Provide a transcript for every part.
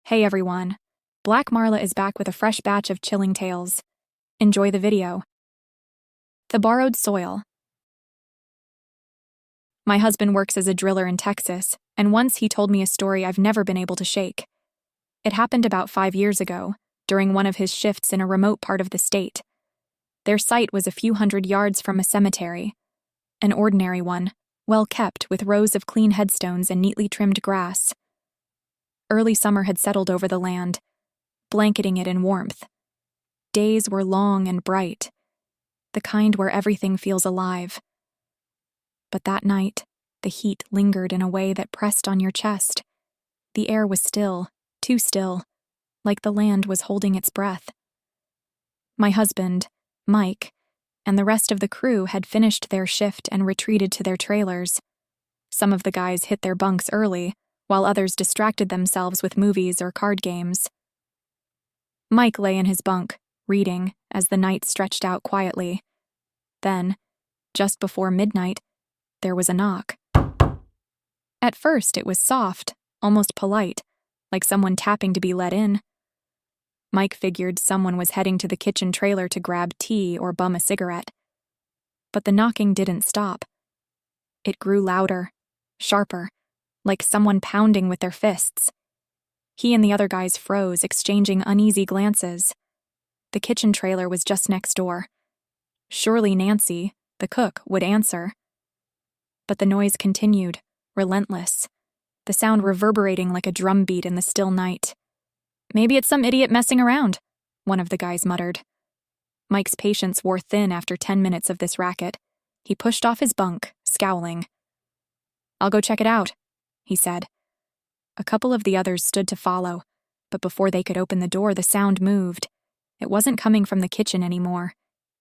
Hey everyone, Black Marla is back with a fresh batch of chilling tales. Enjoy the video. The Borrowed Soil. My husband works as a driller in Texas, and once he told me a story I've never been able to shake. It happened about 5 years ago, during one of his shifts in a remote part of the state. Their site was a few hundred yards from a cemetery. An ordinary one, well kept with rows of clean headstones and neatly trimmed grass. Early summer had settled over the land, blanketing it in warmth. Days were long and bright, the kind where everything feels alive. But that night, the heat lingered in a way that pressed on your chest. The air was still, too still, like the land was holding its breath. My husband, Mike, and the rest of the crew had finished their shift and retreated to their trailers. Some of the guys hit their bunks early, while others distracted themselves with movies or card games. Mike lay in his bunk, reading, as the night stretched out quietly. Then, just before midnight, there was a knock. At first, it was soft, almost polite, like someone tapping to be let in. Mike figured someone was heading to the kitchen trailer to grab tea or bum a cigarette. But the knocking didn't stop. It grew louder, sharper, like someone pounding with their fists. He and the other guys froze, exchanging uneasy glances. The kitchen trailer was just next door. Surely Nancy, the cook, would answer. But the noise continued, relentless, the sound reverberating like a drumbeat in the still night. "Maybe it's some idiot messing around," one of the guys muttered. Mike's patience wore thin after 10 minutes of this racket. He pushed off his bunk, scowling. "I'll go check it out," he said. A couple of the others stood to follow, but before they could open the door, the sound moved. It wasn't coming from the kitchen anymore.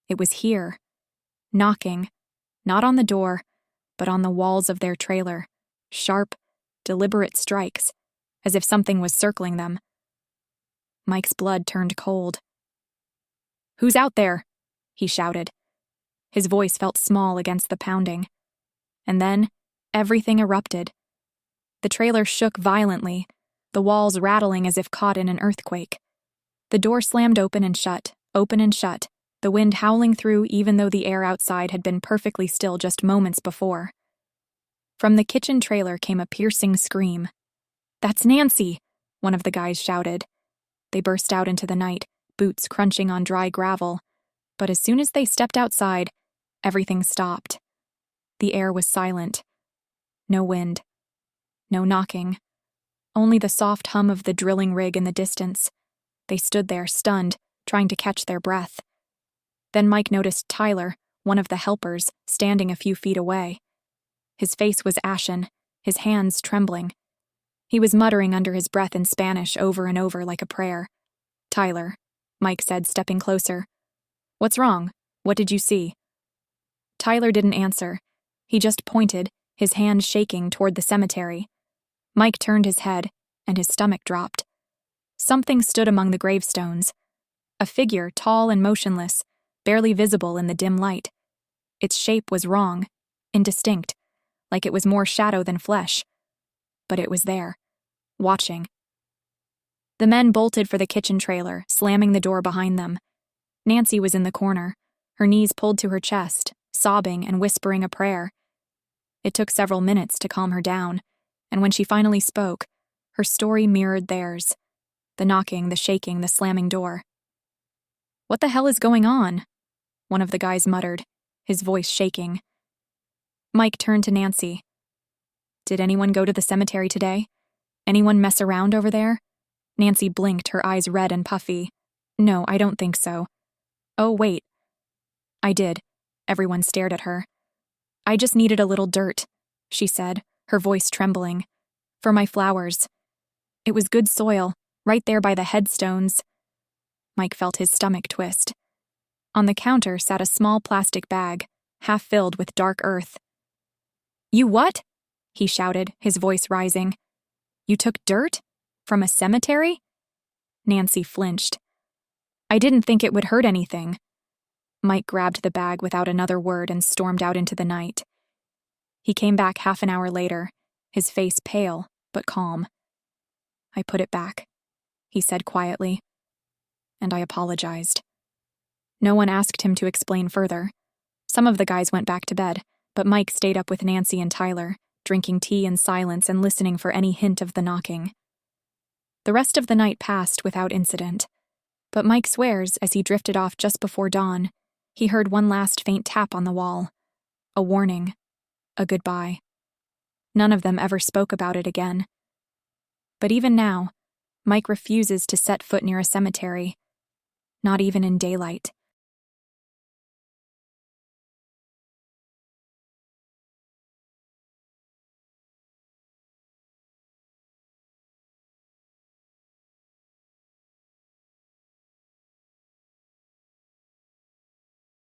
It was here, knocking, not on the door, but on the walls of their trailer. Sharp, deliberate strikes, as if something was circling them. Mike's blood turned cold. "Who's out there?" he shouted. His voice felt small against the pounding. And then, everything erupted. The trailer shook violently, the walls rattling as if caught in an earthquake. The door slammed open and shut, the wind howling through even though the air outside had been perfectly still just moments before. From the kitchen trailer came a piercing scream. "That's Nancy!" one of the guys shouted. They burst out into the night, boots crunching on dry gravel. But as soon as they stepped outside, everything stopped. The air was silent. No wind. No knocking. Only the soft hum of the drilling rig in the distance. They stood there, stunned, trying to catch their breath. Then Mike noticed Tyler, one of the helpers, standing a few feet away. His face was ashen, his hands trembling. He was muttering under his breath in Spanish over and over like a prayer. "Tyler," Mike said, stepping closer. "What's wrong? What did you see?" Tyler didn't answer. He just pointed, his hand shaking toward the cemetery. Mike turned his head, and his stomach dropped. Something stood among the gravestones. A figure, tall and motionless, barely visible in the dim light. Its shape was wrong, indistinct, like it was more shadow than flesh. But it was there, watching. The men bolted for the kitchen trailer, slamming the door behind them. Nancy was in the corner, her knees pulled to her chest, sobbing and whispering a prayer. It took several minutes to calm her down, and when she finally spoke, her story mirrored theirs. The knocking, the shaking, the slamming door. "What the hell is going on?" one of the guys muttered, his voice shaking. Mike turned to Nancy. "Did anyone go to the cemetery today? Anyone mess around over there?" Nancy blinked, her eyes red and puffy. "No, I don't think so." "Oh, wait." "I did." Everyone stared at her. "I just needed a little dirt," she said, her voice trembling. "For my flowers. It was good soil, right there by the headstones." Mike felt his stomach twist. On the counter sat a small plastic bag, half filled with dark earth. "You what?" he shouted, his voice rising. "You took dirt? From a cemetery?" Nancy flinched. "I didn't think it would hurt anything." Mike grabbed the bag without another word and stormed out into the night. He came back half an hour later, his face pale but calm. "I put it back," he said quietly. And I apologized. No one asked him to explain further. Some of the guys went back to bed, but Mike stayed up with Nancy and Tyler, drinking tea in silence and listening for any hint of the knocking. The rest of the night passed without incident, but Mike swears as he drifted off just before dawn, he heard one last faint tap on the wall. A warning. A goodbye. None of them ever spoke about it again. But even now, Mike refuses to set foot near a cemetery, not even in daylight.